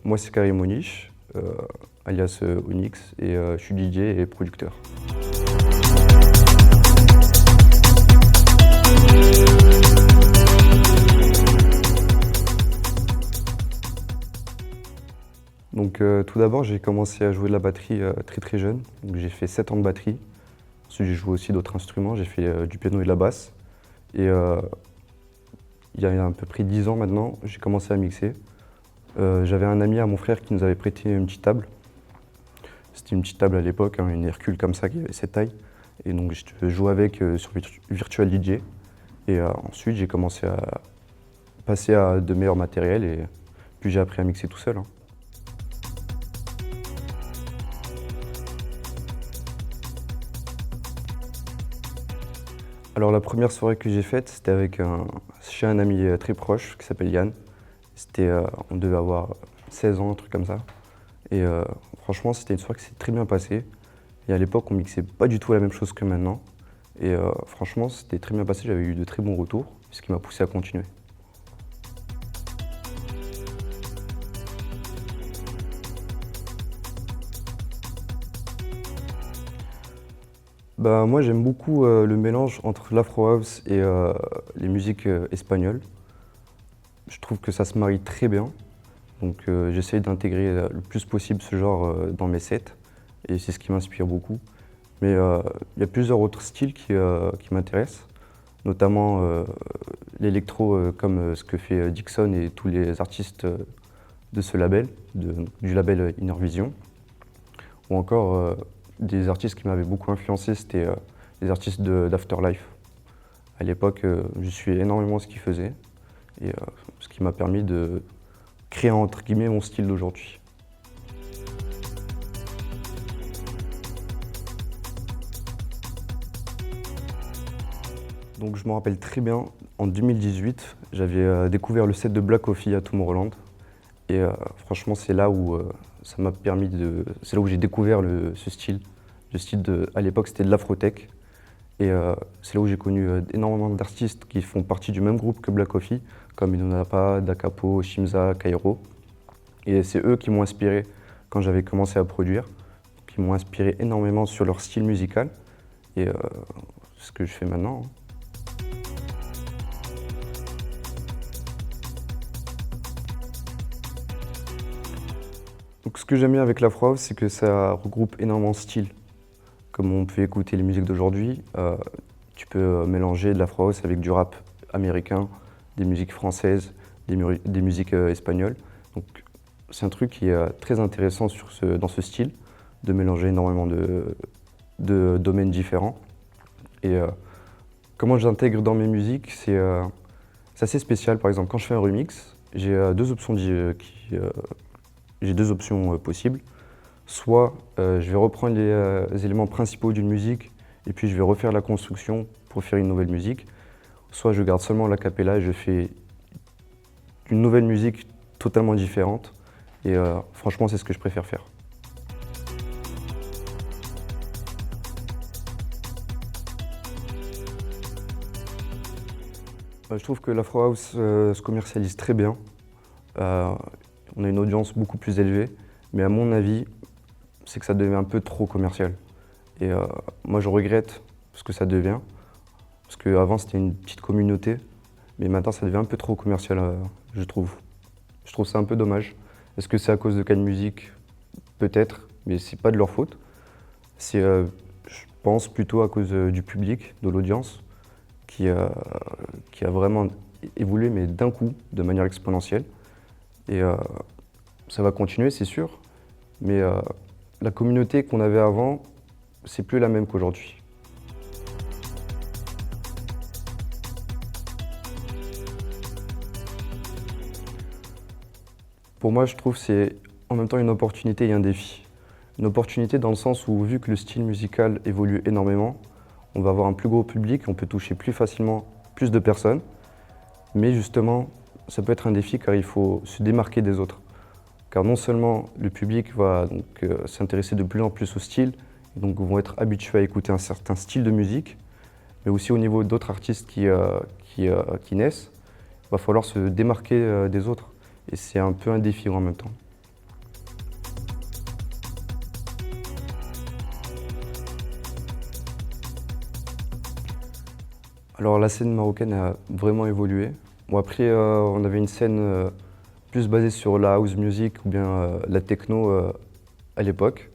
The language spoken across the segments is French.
Moi, c'est Karim Onish, alias Onyx, et je suis DJ et producteur. Donc, tout d'abord, j'ai commencé à jouer de la batterie très très jeune. Donc, j'ai fait 7 ans de batterie. Ensuite, j'ai joué aussi d'autres instruments. J'ai fait du piano et de la basse. Et il y a à peu près 10 ans maintenant, j'ai commencé à mixer. J'avais un ami à mon frère qui nous avait prêté une petite table. C'était une petite table à l'époque, hein, une Hercule comme ça qui avait cette taille. Et donc je jouais avec sur Virtual DJ. Et ensuite j'ai commencé à passer à de meilleurs matériels et puis j'ai appris à mixer tout seul, hein. Alors la première soirée que j'ai faite, c'était chez un ami très proche qui s'appelle Yann. On devait avoir 16 ans, un truc comme ça. Et franchement, c'était une soirée qui s'est très bien passée. Et à l'époque, on mixait pas du tout la même chose que maintenant. Et franchement, c'était très bien passé, j'avais eu de très bons retours, ce qui m'a poussé à continuer. Bah, moi, j'aime beaucoup le mélange entre l'afro house et les musiques espagnoles. Je trouve que ça se marie très bien. Donc j'essaye d'intégrer le plus possible ce genre dans mes sets et c'est ce qui m'inspire beaucoup. Mais il y a plusieurs autres styles qui m'intéressent, notamment l'électro comme ce que fait Dixon et tous les artistes de ce label, du label Inner Vision. Ou encore des artistes qui m'avaient beaucoup influencé, c'était les artistes d'Afterlife. À l'époque, je suivais énormément ce qu'ils faisaient et ce qui m'a permis de créer entre guillemets mon style d'aujourd'hui. Donc je me rappelle très bien, en 2018, j'avais découvert le set de Black Coffee à Tomorrowland. Et franchement, c'est là où ça m'a permis c'est là où j'ai découvert ce style. À l'époque, c'était de l'afrotech. Et c'est là où j'ai connu énormément d'artistes qui font partie du même groupe que Black Coffee, comme Inonapa, Dakapo, Shimza, Kairo. Et c'est eux qui m'ont inspiré quand j'avais commencé à produire, qui m'ont inspiré énormément sur leur style musical. Et c'est ce que je fais maintenant, hein. Donc, ce que j'aime bien avec l'Afro House, c'est que ça regroupe énormément de styles. Comme on peut écouter les musiques d'aujourd'hui, tu peux mélanger de l'Afro House avec du rap américain, des musiques françaises, des musiques espagnoles. Donc, c'est un truc qui est très intéressant dans ce style, de mélanger énormément de domaines différents. Et comment j'intègre dans mes musiques, c'est assez spécial. Par exemple, quand je fais un remix, j'ai deux options possibles. Soit je vais reprendre les éléments principaux d'une musique et puis je vais refaire la construction pour faire une nouvelle musique. Soit je garde seulement l'a cappella et je fais une nouvelle musique totalement différente. Et franchement, c'est ce que je préfère faire. Je trouve que l'Afro House se commercialise très bien. On a une audience beaucoup plus élevée, mais à mon avis, c'est que ça devient un peu trop commercial. Et moi, je regrette ce que ça devient, parce qu'avant, c'était une petite communauté, mais maintenant, ça devient un peu trop commercial, je trouve. Je trouve ça un peu dommage. Est-ce que c'est à cause de Cannes Musique? Peut-être, mais c'est pas de leur faute. C'est, je pense, plutôt à cause du public, de l'audience, qui a vraiment évolué, mais d'un coup, de manière exponentielle. Et ça va continuer, c'est sûr, mais la communauté qu'on avait avant, c'est plus la même qu'aujourd'hui. Pour moi, je trouve que c'est en même temps une opportunité et un défi. Une opportunité dans le sens où, vu que le style musical évolue énormément, on va avoir un plus gros public, on peut toucher plus facilement plus de personnes. Mais justement, ça peut être un défi car il faut se démarquer des autres. Car non seulement le public va s'intéresser de plus en plus au style, et donc vont être habitués à écouter un certain style de musique, mais aussi au niveau d'autres artistes qui naissent, il va falloir se démarquer des autres. Et c'est un peu un défi en même temps. Alors la scène marocaine a vraiment évolué. Bon après, on avait une scène plus basée sur la house music ou bien la techno à l'époque.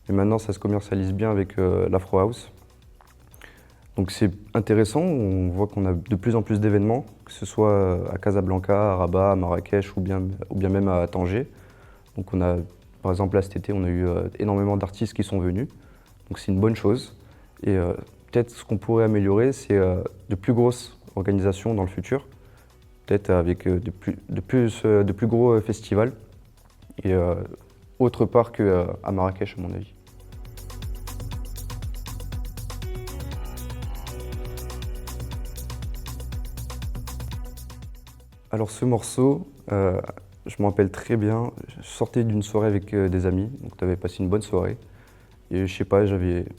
Mais maintenant, ça se commercialise bien avec l'afro house. Donc c'est intéressant, on voit qu'on a de plus en plus d'événements, que ce soit à Casablanca, à Rabat, à Marrakech ou bien même à Tanger. Donc on a, par exemple là cet été, on a eu énormément d'artistes qui sont venus. Donc c'est une bonne chose. Et peut-être ce qu'on pourrait améliorer, c'est de plus grosses organisations dans le futur, peut-être avec de plus gros festivals, et autre part qu'à Marrakech à mon avis. Alors ce morceau, je m'en rappelle très bien, je sortais d'une soirée avec des amis, donc tu avais passé une bonne soirée. Et je sais pas,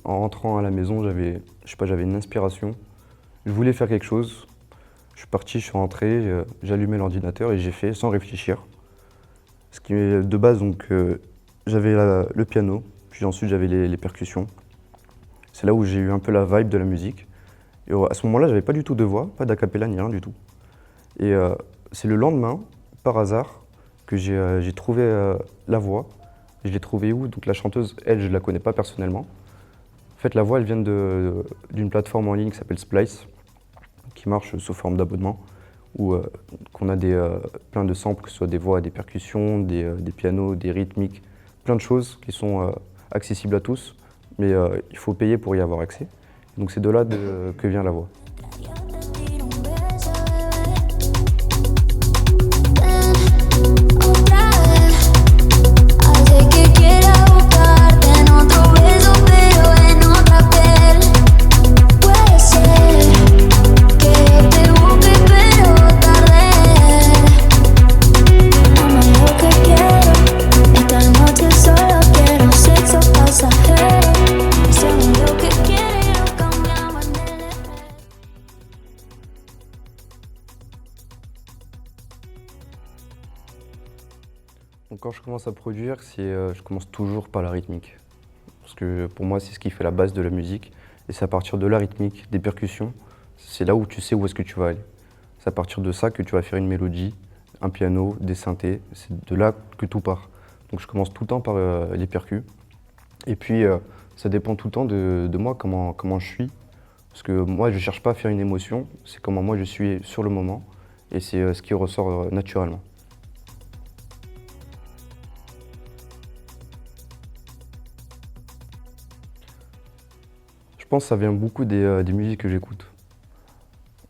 en rentrant à la maison, je sais pas, j'avais une inspiration. Je voulais faire quelque chose. Je suis parti, je suis rentré, j'ai allumé l'ordinateur et j'ai fait sans réfléchir. Ce qui est de base, donc j'avais le piano, puis ensuite j'avais les percussions. C'est là où j'ai eu un peu la vibe de la musique. Et à ce moment-là, j'avais pas du tout de voix, pas d'acapella ni rien du tout. Et c'est le lendemain, par hasard, que j'ai trouvé la voix. Je l'ai trouvée où? Donc la chanteuse, elle, je la connais pas personnellement. En fait, la voix, elle vient d'une plateforme en ligne qui s'appelle Splice, qui marche sous forme d'abonnement, où qu'on a plein de samples, que ce soit des voix, des percussions, des pianos, des rythmiques, plein de choses qui sont accessibles à tous, mais il faut payer pour y avoir accès. Donc c'est de là que vient la voix. Donc quand je commence à produire, je commence toujours par la rythmique. Parce que pour moi, c'est ce qui fait la base de la musique. Et c'est à partir de la rythmique, des percussions, c'est là où tu sais où est-ce que tu vas aller. C'est à partir de ça que tu vas faire une mélodie, un piano, des synthés. C'est de là que tout part. Donc je commence tout le temps par les percus. Et puis ça dépend tout le temps de moi, comment je suis. Parce que moi, je ne cherche pas à faire une émotion, c'est comment moi je suis sur le moment. Et c'est ce qui ressort naturellement. Je pense que ça vient beaucoup des musiques que j'écoute.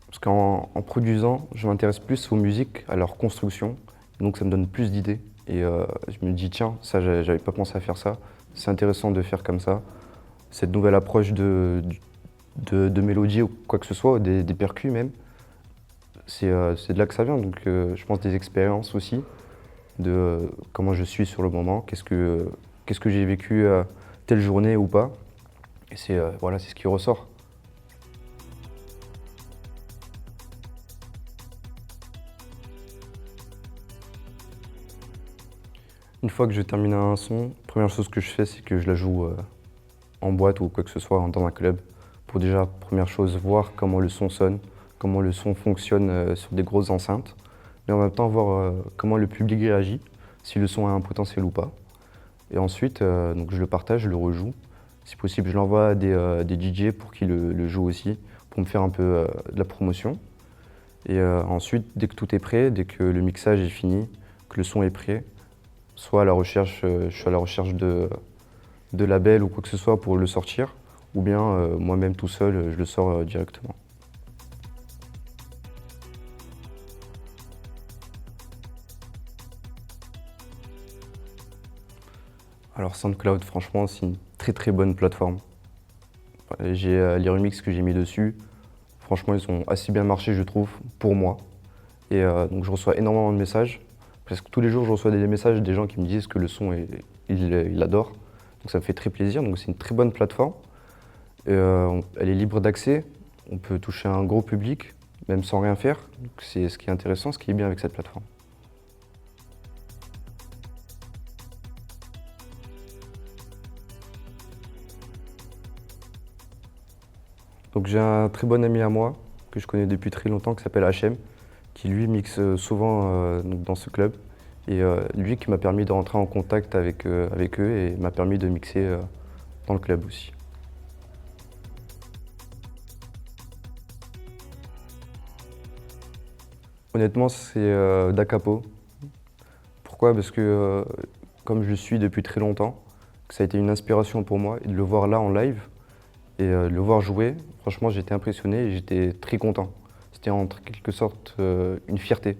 Parce qu'en produisant, je m'intéresse plus aux musiques, à leur construction. Donc ça me donne plus d'idées. Et je me dis, tiens, ça, j'avais pas pensé à faire ça. C'est intéressant de faire comme ça. Cette nouvelle approche de mélodie ou quoi que ce soit, des percus même, c'est de là que ça vient. Donc je pense des expériences aussi, de comment je suis sur le moment, qu'est-ce que j'ai vécu telle journée ou pas. Et voilà, c'est ce qui ressort. Une fois que je termine un son, la première chose que je fais, c'est que je la joue en boîte ou quoi que ce soit dans un club. Pour déjà, première chose, voir comment le son sonne, comment le son fonctionne sur des grosses enceintes. Mais en même temps, voir comment le public réagit, si le son a un potentiel ou pas. Et ensuite, donc je le partage, je le rejoue. Si possible, je l'envoie à des DJ pour qu'ils le jouent aussi, pour me faire un peu de la promotion. Et ensuite, dès que tout est prêt, dès que le mixage est fini, que le son est prêt, soit à la recherche, je suis à la recherche de labels ou quoi que ce soit pour le sortir, ou bien moi-même tout seul, je le sors directement. Alors SoundCloud, franchement, c'est une très très bonne plateforme. J'ai les remixes que j'ai mis dessus, franchement, ils ont assez bien marché, je trouve, pour moi. Et donc je reçois énormément de messages. Presque tous les jours, je reçois des messages des gens qui me disent que le son, ils adorent. Donc ça me fait très plaisir. Donc c'est une très bonne plateforme. Elle est libre d'accès. On peut toucher un gros public, même sans rien faire. Donc c'est ce qui est intéressant, ce qui est bien avec cette plateforme. Donc j'ai un très bon ami à moi que je connais depuis très longtemps qui s'appelle HM, qui lui mixe souvent donc dans ce club. Et lui qui m'a permis de rentrer en contact avec eux et m'a permis de mixer dans le club aussi. Honnêtement, c'est Da Capo. Pourquoi? Parce que comme je le suis depuis très longtemps, que ça a été une inspiration pour moi et de le voir là en live et de le voir jouer, franchement j'étais impressionné et j'étais très content. C'était en quelque sorte une fierté.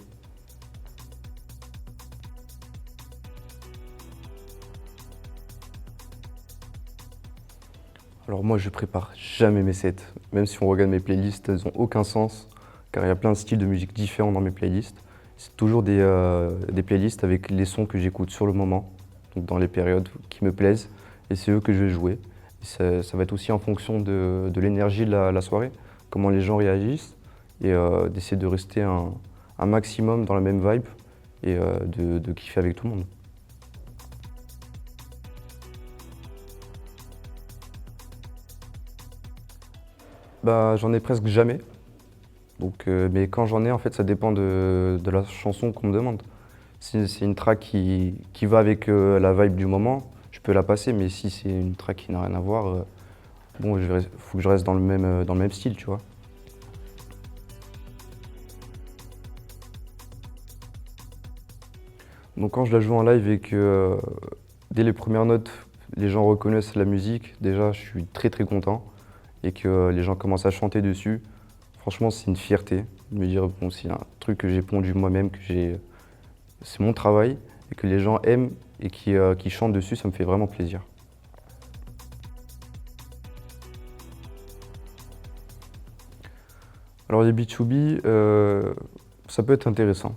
Alors moi je prépare jamais mes sets, même si on regarde mes playlists, elles n'ont aucun sens, car il y a plein de styles de musique différents dans mes playlists. C'est toujours des playlists avec les sons que j'écoute sur le moment, donc dans les périodes qui me plaisent, et c'est eux que je vais jouer. Et ça va être aussi en fonction de l'énergie de la soirée, comment les gens réagissent, et d'essayer de rester un maximum dans la même vibe et de kiffer avec tout le monde. Bah, j'en ai presque jamais. Donc, mais quand j'en ai, en fait, ça dépend de la chanson qu'on me demande. Si c'est une track qui va avec la vibe du moment, je peux la passer. Mais si c'est une track qui n'a rien à voir, bon, faut que je reste dans le même style, tu vois. Donc quand je la joue en live et que dès les premières notes, les gens reconnaissent la musique, déjà, je suis très très content. Et que les gens commencent à chanter dessus, franchement, c'est une fierté de me dire, bon, c'est un truc que j'ai pondu moi-même, c'est mon travail, et que les gens aiment et qui chantent dessus, ça me fait vraiment plaisir. Alors les B2B, ça peut être intéressant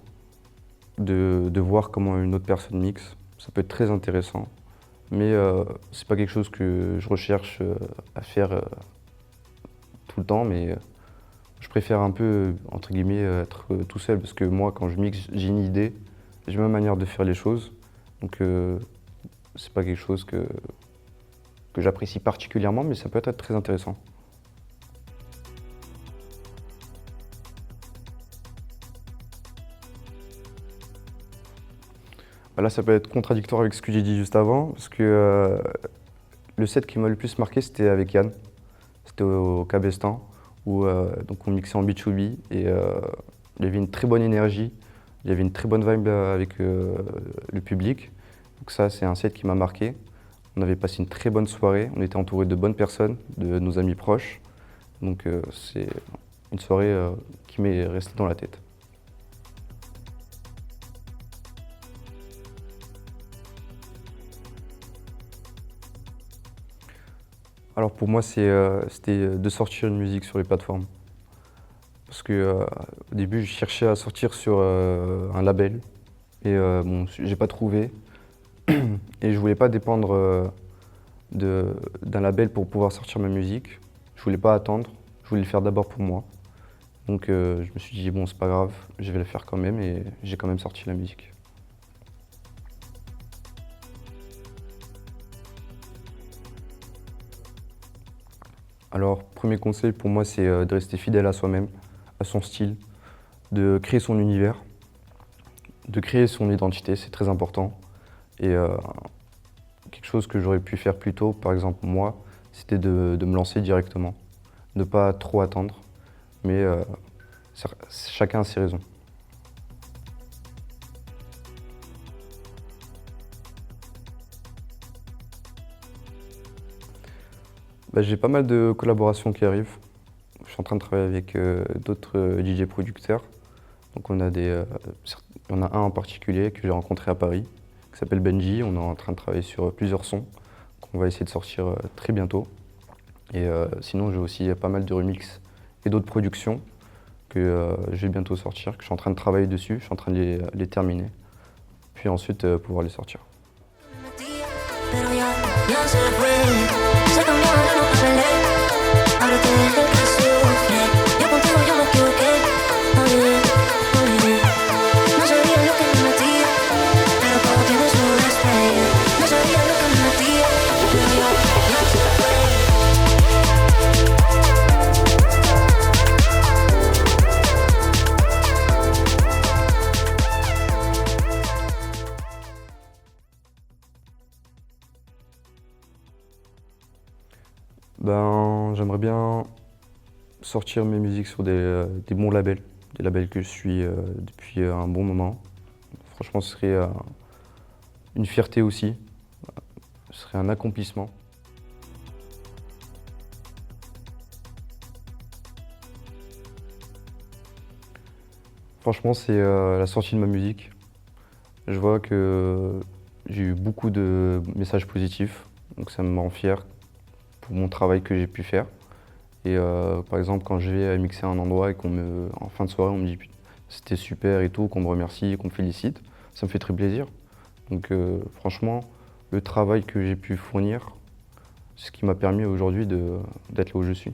de voir comment une autre personne mixe, ça peut être très intéressant, mais c'est pas quelque chose que je recherche à faire tout le temps, mais je préfère un peu, entre guillemets, être tout seul, parce que moi, quand je mixe, j'ai une idée, j'ai ma manière de faire les choses, donc c'est pas quelque chose que j'apprécie particulièrement, mais ça peut être très intéressant. Là, ça peut être contradictoire avec ce que j'ai dit juste avant, parce que le set qui m'a le plus marqué, c'était avec Yann. C'était au Cabestan, où donc on mixait en B2B et il y avait une très bonne énergie, il y avait une très bonne vibe avec le public. Donc ça, c'est un set qui m'a marqué. On avait passé une très bonne soirée, on était entouré de bonnes personnes, de nos amis proches. Donc c'est une soirée qui m'est restée dans la tête. Alors pour moi, c'était de sortir une musique sur les plateformes. Parce que au début, je cherchais à sortir sur un label et bon, j'ai pas trouvé. Et je voulais pas dépendre d'un label pour pouvoir sortir ma musique. Je voulais pas attendre, je voulais le faire d'abord pour moi. Donc je me suis dit bon, c'est pas grave, je vais le faire quand même et j'ai quand même sorti la musique. Alors, premier conseil pour moi, c'est de rester fidèle à soi-même, à son style, de créer son univers, de créer son identité, c'est très important. Et quelque chose que j'aurais pu faire plus tôt, par exemple moi, c'était de me lancer directement, ne pas trop attendre, mais chacun a ses raisons. Bah, j'ai pas mal de collaborations qui arrivent. Je suis en train de travailler avec d'autres DJ producteurs. Donc on en a un en particulier que j'ai rencontré à Paris, qui s'appelle Benji. On est en train de travailler sur plusieurs sons qu'on va essayer de sortir très bientôt. Et sinon j'ai aussi pas mal de remixes et d'autres productions que je vais bientôt sortir, que je suis en train de travailler dessus, je suis en train de les terminer. Puis ensuite pouvoir les sortir. J'aimerais bien sortir mes musiques sur des bons labels, des labels que je suis depuis un bon moment. Franchement, ce serait une fierté aussi, ce serait un accomplissement. Franchement, c'est la sortie de ma musique. Je vois que j'ai eu beaucoup de messages positifs, donc ça me rend fier pour mon travail que j'ai pu faire. Et par exemple, quand je vais mixer à un endroit et en fin de soirée, on me dit c'était super et tout, qu'on me remercie, qu'on me félicite, ça me fait très plaisir. Donc franchement, le travail que j'ai pu fournir, c'est ce qui m'a permis aujourd'hui d'être là où je suis.